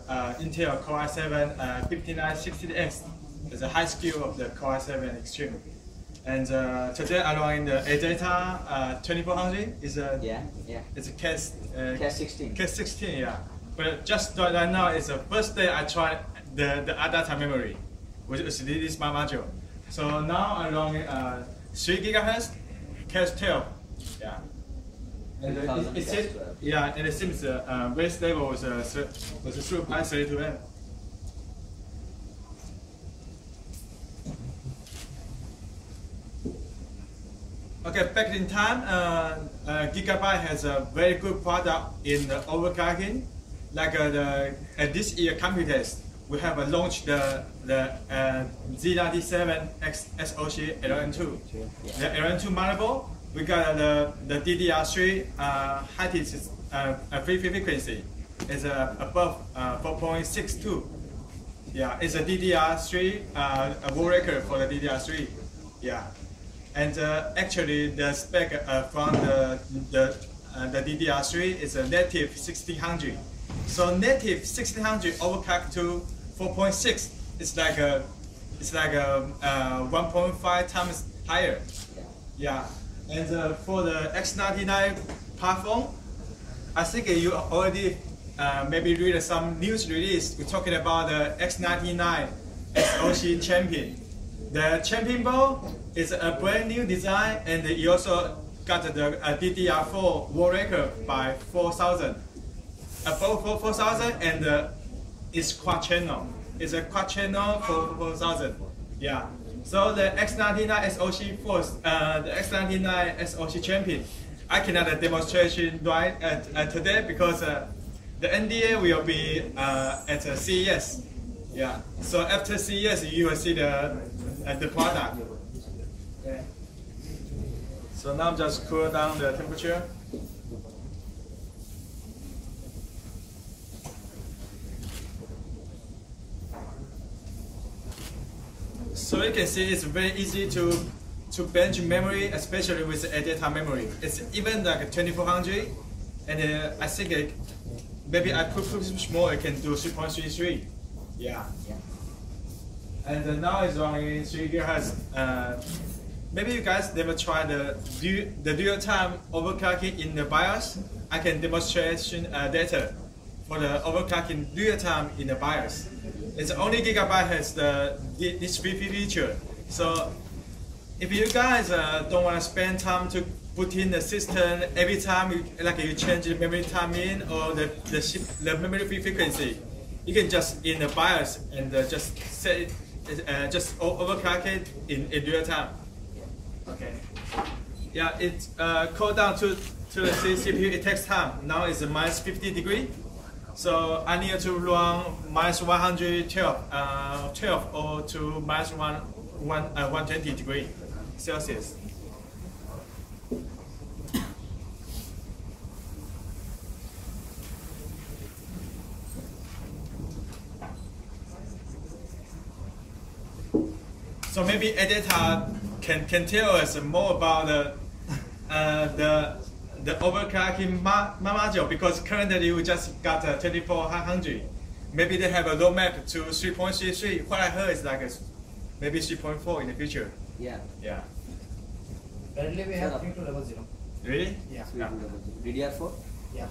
Intel Core i7 5960X. It's a high skill of the Core i7 Extreme. And today I'm running the ADATA 2400. It's a It's a Cas16. Yeah. But just right now, it's the first day I tried the ADATA memory, which is this module. So now I'm running 3 GHz Cas12. Yeah. And it seems very stable with the through i32M. Okay, back in time, Gigabyte has a very good product in the overclocking. Like this year computers, we have launched the Z97 SoC LN2. The LN2 motherboard, we got the DDR3 high free frequency. It's above 4.62. Yeah, it's a DDR3 a world record for the DDR3. Yeah. And actually, the spec from the DDR3 is a native 1600. So native 1600 overclocked to 4.6. It's like 1.5 times higher. Yeah. And for the X99 platform, I think you already maybe read some news release. We're talking about the X99 SoC Champion. The Champion board is a brand new design, and you also got the DDR4 world record by 4000. Above 4000, and it's quad channel. It's a quad channel for 4000. Yeah. So the X99 SoC Force, the X99 SoC Champion, I cannot demonstration right today because the NDA will be at CES. Yeah. So after CES, you will see the product. Okay. So now just cool down the temperature. So you can see it's very easy to bench memory, especially with ADATA memory. It's even like 2400, and I think maybe I push more, I can do 3.33. Yeah. And now it's running 3 GHz. Maybe you guys never tried the real-time overclocking in the BIOS. I can demonstrate data for the overclocking real-time in the BIOS. It's only Gigabyte has this feature. So if you guys don't want to spend time to put in the system every time you change the memory timing or the memory frequency, you can just in the BIOS and just set just overclock it in real time. Okay. Yeah, it's cooled down to the CPU. It takes time. Now it's minus 50 degrees. So I need to run minus 112 or to minus 120 degrees Celsius. So maybe ADATA can tell us more about the overclocking module, because currently we just got 2400. Maybe they have a roadmap to 3.33. What I heard is like maybe 3.4 in the future. Yeah. Currently we have 3200. Really? Yeah. DDR4? Yeah.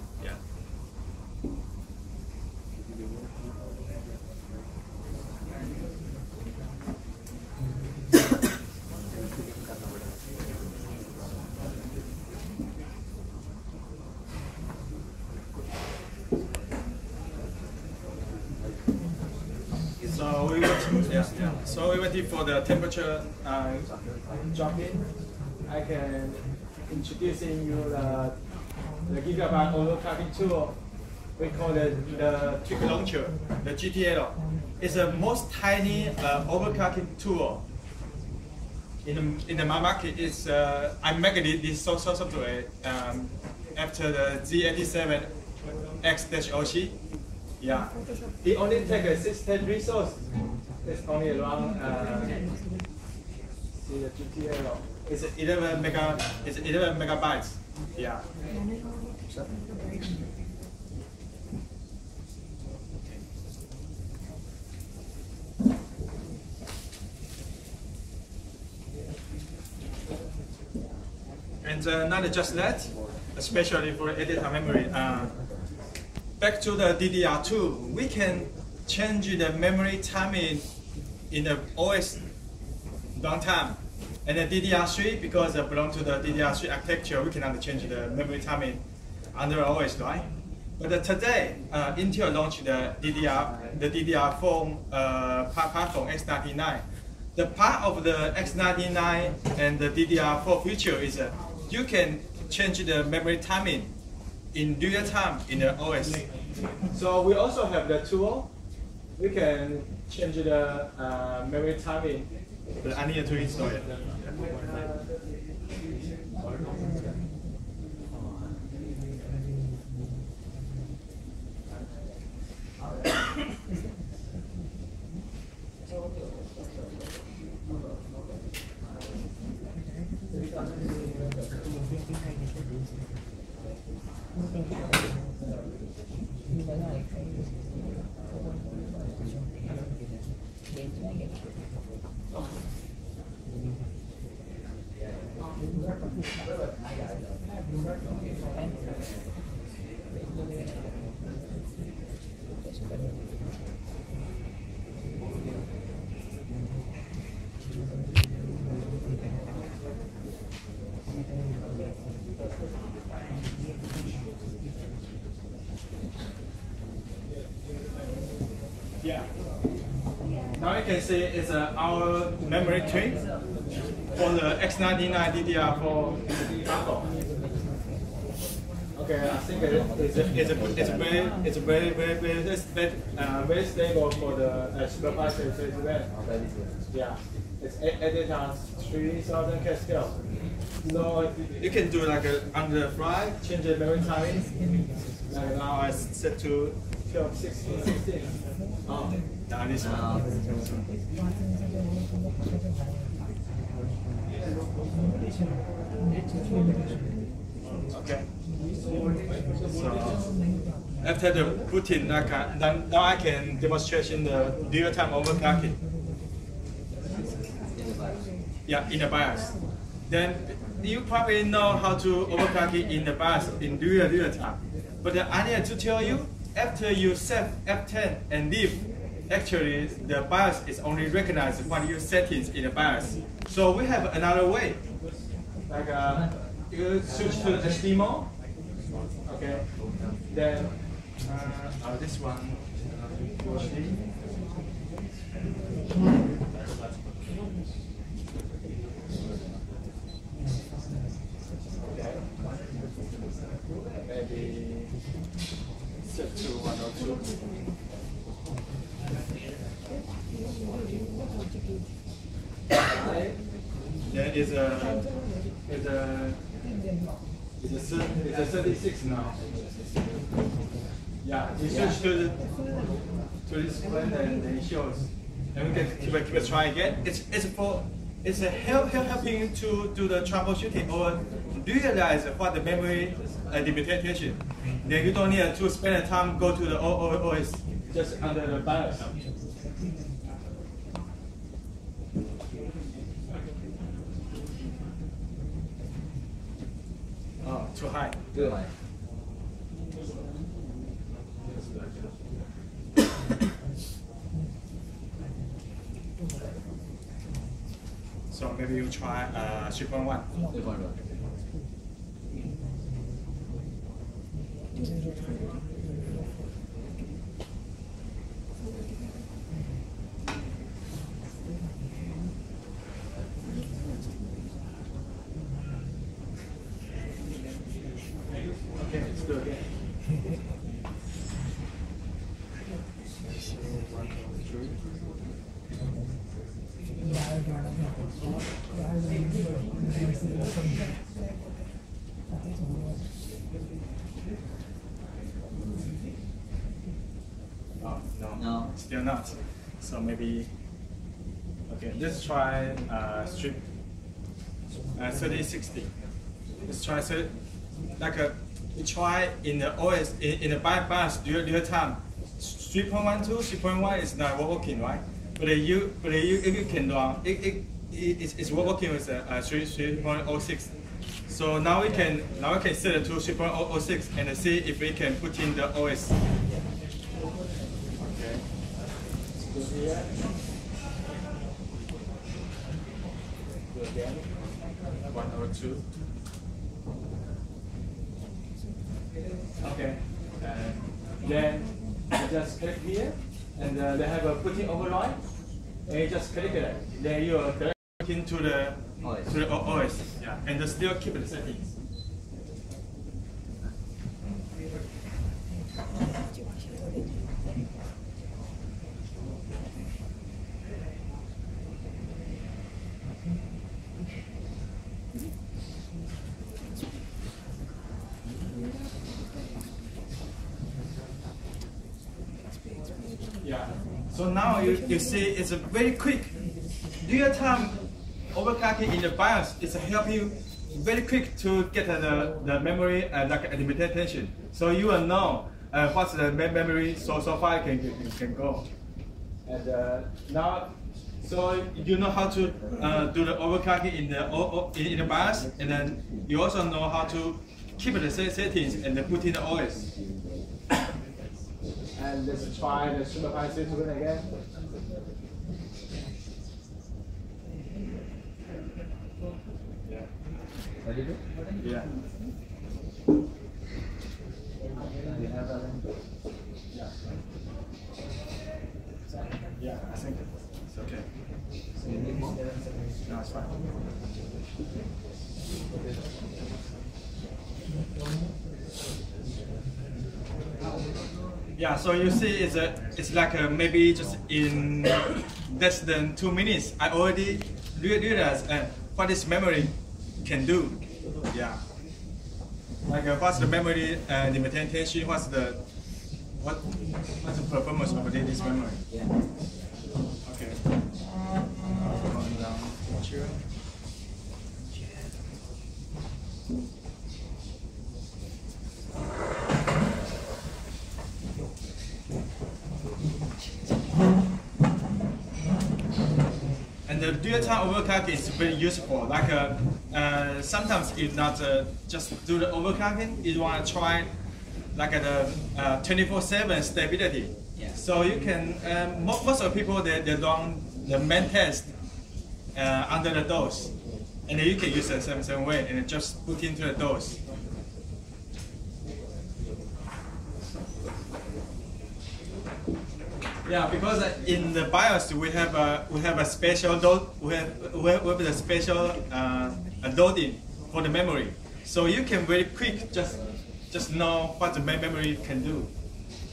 So we waiting for the temperature dropping. I can introducing you the Gigabyte overclocking tool. We call it the Trick Launcher, the GTL. It's the most tiny overclocking tool in the market. Is I make this software after the Z87X-OC. Yeah, it only takes a 16 resource. It's only around see the GTL. It's 11 megabytes. Yeah. And not just that, especially for ADATA memory. Back to the DDR2, we can change the memory timing in the OS runtime. And the DDR3, because it belongs to the DDR3 architecture, we cannot change the memory timing under OS, right? But today, Intel launched the DDR4 platform X99. The part of the X99 and the DDR4 feature is you can change the memory timing in real time in the OS. So we also have the tool. We can change the memory timing, but I need to install it. Yeah. Now you can see it's our memory tree for the X99 DDR4 platform. Okay, I think it's very stable for the supervisor as well. Yeah, it's ADATA 3000K scale. So you can do like under the fly, change the memory timing. Like now I set to 12, 16, 16. Oh, now this one. Okay. So after the booting, now I can demonstrate in the real-time overclocking. Yeah, in the BIOS. Then you probably know how to overclock it in the BIOS in real time. But I need to tell you, after you set F10 and leave, actually the BIOS is only recognized what you settings in the BIOS. So we have another way. Like you switch to the HD mode. Okay. Then this one. Maybe set to 102. There is a 36 now. Yeah, we switch to this plan and it shows. And we can keep a try again. It's helping to do the troubleshooting or realize what the memory limitation. Then you don't need to spend the time go to the OS just under the BIOS. Oh, too high. Too high. So maybe you try 3.1. 3.1. Okay, let's do it again. Oh, no, still not. So maybe, okay, let's try strip 3060. Let's try we try in the OS, in the BIOS real time. 3.12, 3.1 is not working, right? But if you can run, it's working with 3.06. So now we can set it to 3.006 and see if we can put in the OS. Okay. Let's go here. Do again. 102. Okay. Then you just click here, and they have a putting override. And you just click it. Then you are connecting to the OS. Yeah, and still keep the settings. Yeah. So now you see it's a very quick real-time overclocking in the BIOS. It's help you very quick to get the memory like implementation. So you will know what's the memory so far can go. And now, so you know how to do the overclocking in the BIOS, and then you also know how to keep the settings and put in the OS. And let's try the supervised system again. Yeah. Ready to? Yeah. You have that one? Yeah. Yeah, I think it's okay. So you need more? No, it's fine. Yeah, so you see it's like maybe just in less than 2 minutes, I already realized what this memory can do. Yeah. Like what's the memory limitation, what's the performance of this memory? Yeah. Okay. Going down. Sure. And the real-time overclock is very useful. Like sometimes you not just do the overclocking, you want to try like the 24/7 stability. Yeah. So you can most of the people they run the main test under the DOS, and then you can use the same way and just put into the DOS. Yeah, because in the BIOS we have a special load, we have a special loading for the memory, so you can very quick just know what the memory can do.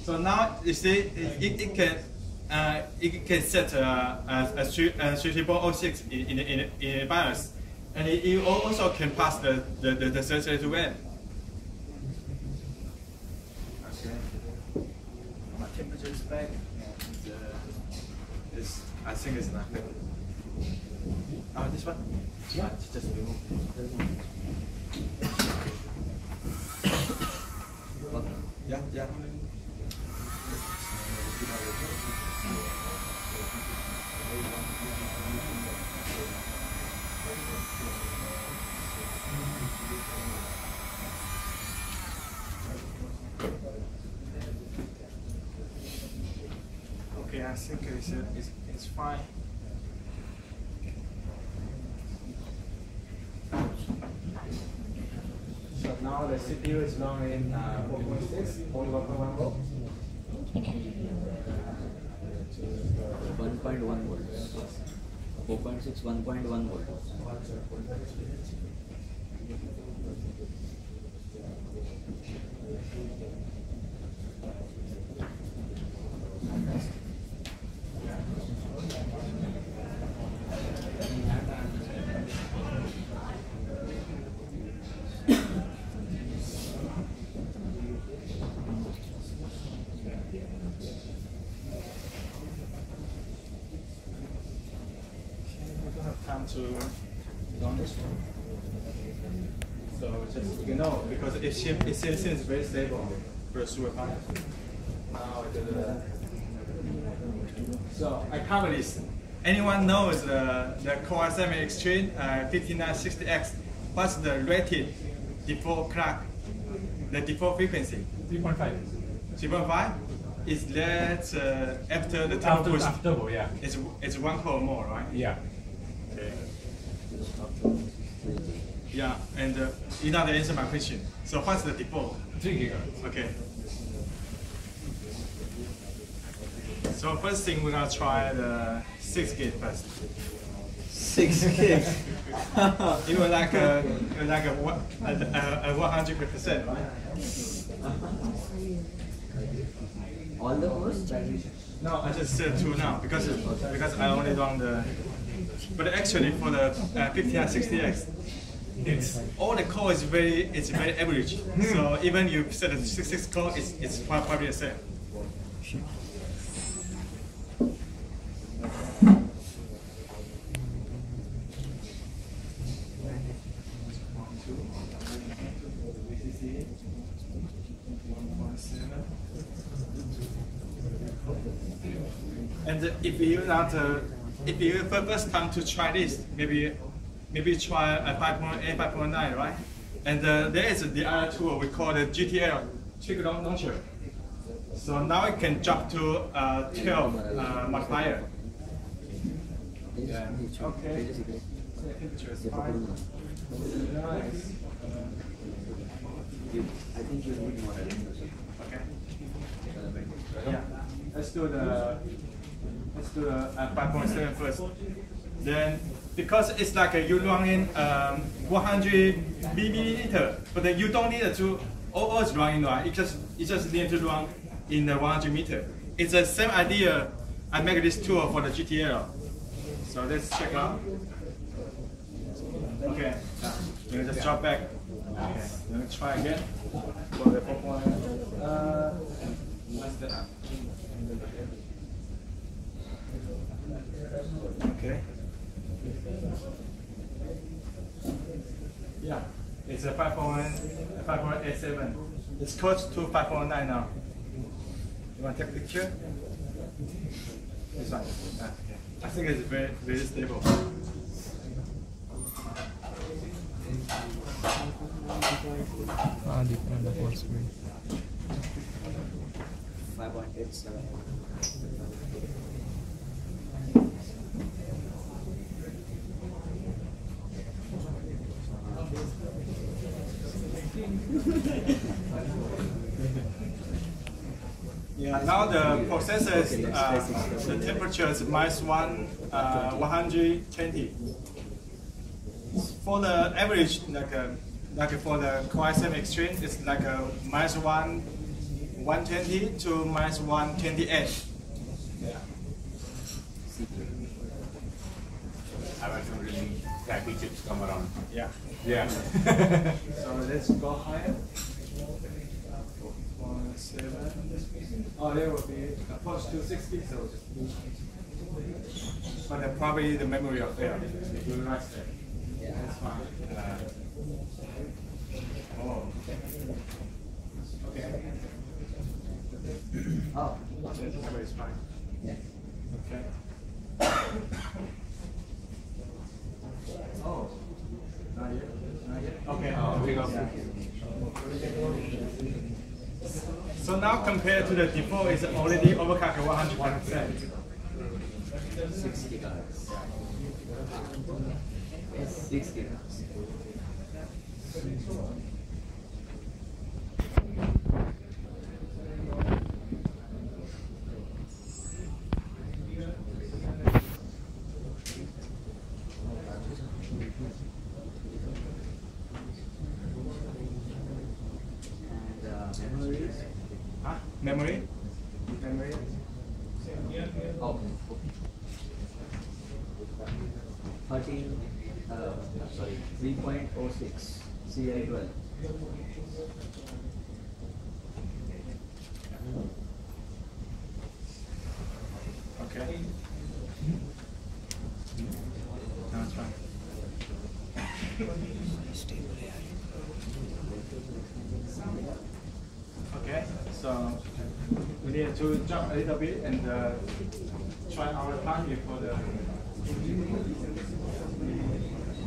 So now you see it can set a 3.06 in the BIOS, and it also can pass the sensor to RAM. Okay, my temperature is back. I think it's not good. Oh, this one? Yeah, it's just remove. Yeah, yeah. Okay, I think it's fine. So now the CPU is running 4.6, only 1.1 volt. 1.1 volts. 4.6, 1.1 volt. Time to run this one. So just because it seems very stable for a super fast. Now so I cover this. Anyone knows the Core i7 Extreme 5960X what's the rated default clock, the default frequency? 3.5. 3.5? Is that after the turbo boost? After turbo, yeah. It's 1 core more, right? Yeah. Okay. Yeah, and you know the answer my question. So what's the default? 3 gigabytes. Okay. So first thing we're gonna try the 6 gig first. 6 gigs. It was like a 100%, right? All the cores? No, I just said 2 now because I only run the. But actually for the 5060X, it's all the core is very average. So even you set a 66 core, it's probably the same. And if you first time to try this, maybe try a 5.8, 5.9, right? And there is the other tool we call the GTL trigger launcher. So now it can jump to 12 multiplier. Yeah. Okay. Temperature is fine. Nice. I think you need more. Okay. Yeah. Let's do the 5.7 first. Then because it's like you run in 100 milliliter, but then you don't need to always run in, right? You just need to run in the 100 meter. It's the same idea. I make this tool for the GTL. So let's check out. Okay. Then just drop back. Okay. Then try again for the 4. What's that? Okay. Yeah, it's a 5.87. It's close to 5.9 now. You want to take a picture? This one. Okay. I think it's very stable. Depend on the screen. 5.87. Yeah, now the processor is, the temperature is -120. For the average, like for the Core i7 Extreme, it's like a -120 to -128. Yeah. I've had some really crappy chips come around. Yeah. Yeah. So let's go higher. 4.7. Oh, there will be approach to 60. So, but probably the memory of there. You're right there. Yeah. That's fine. Oh. Okay. Oh. This way is fine. Yeah. Okay. Oh. Not yet. Not yet. Okay. We go. So now compared to the default, it's already overclocked 100%. 6 gigabytes. 6 gigabytes. Memories? Huh? Memory? Memory? Oh. 13, sorry, 3.06 CI12. Okay. No, it's fine. Okay, so we need to jump a little bit and try our target for the.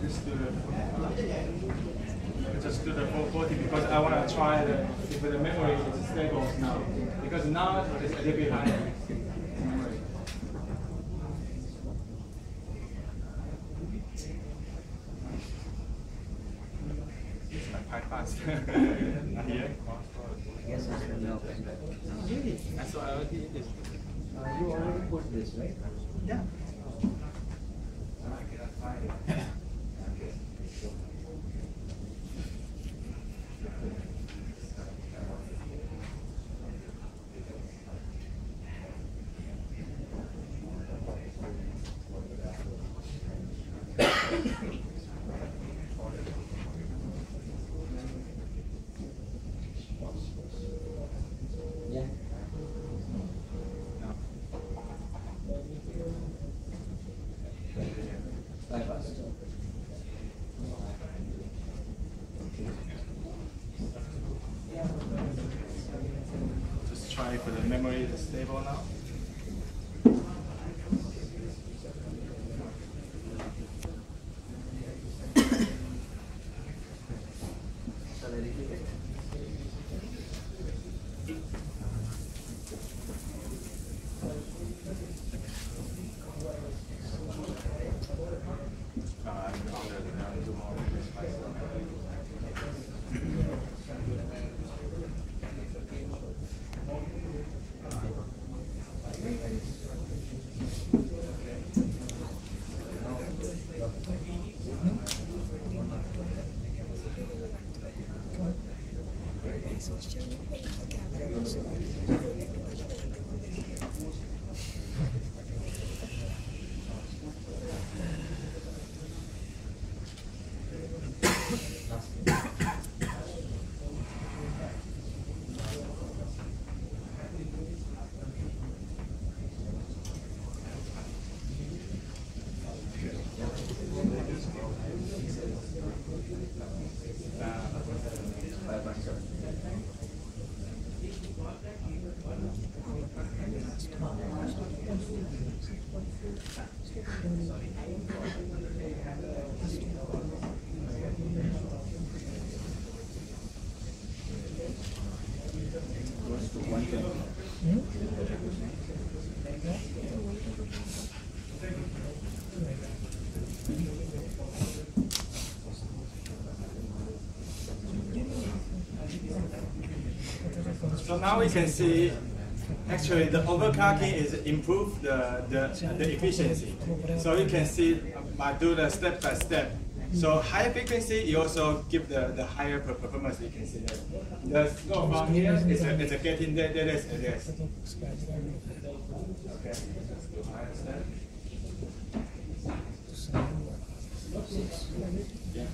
Let's do Just do the 440 because I want to try if the memory is stable now. Because now it's a little bit higher. Quite fast. Not here. Yes, no. Really? I saw I already did this. You already put this, right? Yeah. Yeah. Bypass. Just try for the memory to stable now. Shall I repeat it? So now we can see actually the overclocking is improve the efficiency. So you can see I do the step by step. So high frequency, you also give the higher performance. You can see that. The score from here is a getting that is. Okay. Let's do higher step. Yeah.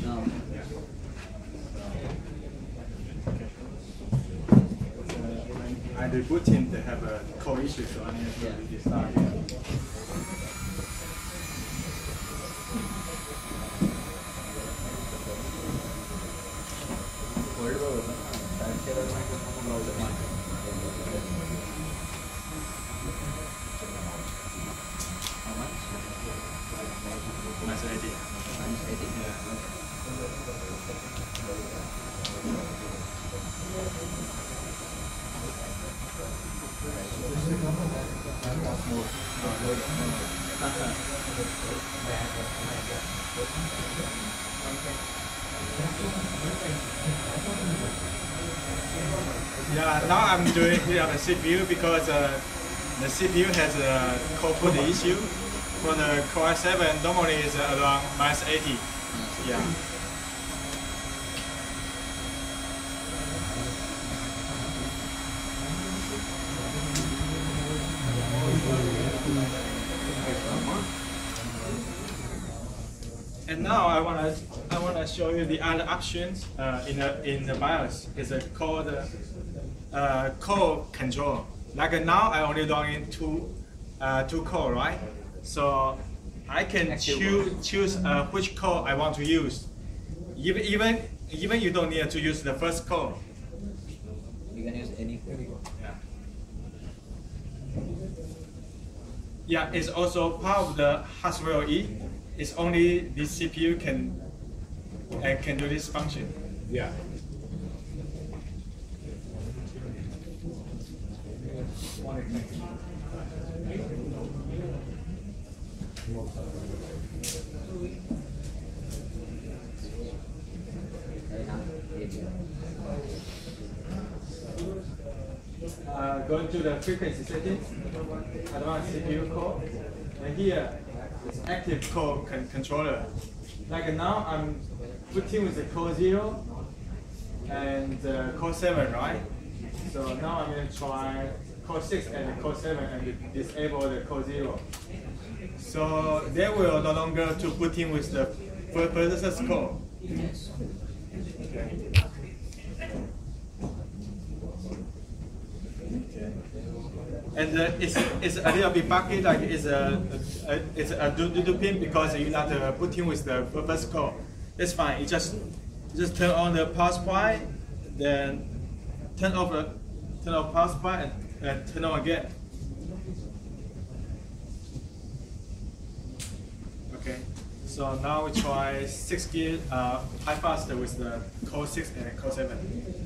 No. I rebooting they have a core issue, so I need to restart. Nice idea. Yeah, now I'm doing here on the CPU because the CPU has a core issue. For the Core i7, normally it's around -80. Yeah. And now I wanna show you the other options in the BIOS. It's called core control. Like now I only running two core, right? So I can choose which core I want to use. Even you don't need to use the first core. You can use any core. Yeah, it's also part of the hardware E. It's only the CPU can do this function. Yeah. Going to the frequency settings, advanced CPU core, and here is active core controller. Like now I'm booting with the core 0 and core 7, right? So now I'm going to try core 6 and core 7 and disable the core 0. So they will no longer to booting with the processor's core. Yes. Okay. And it's a little bit buggy, like it's a do pin because you're not booting with the first core. It's fine. You just turn on the power supply, then turn off power supply and turn on again. Okay. So now we try 6 gig high fast with the core 6 and core 7.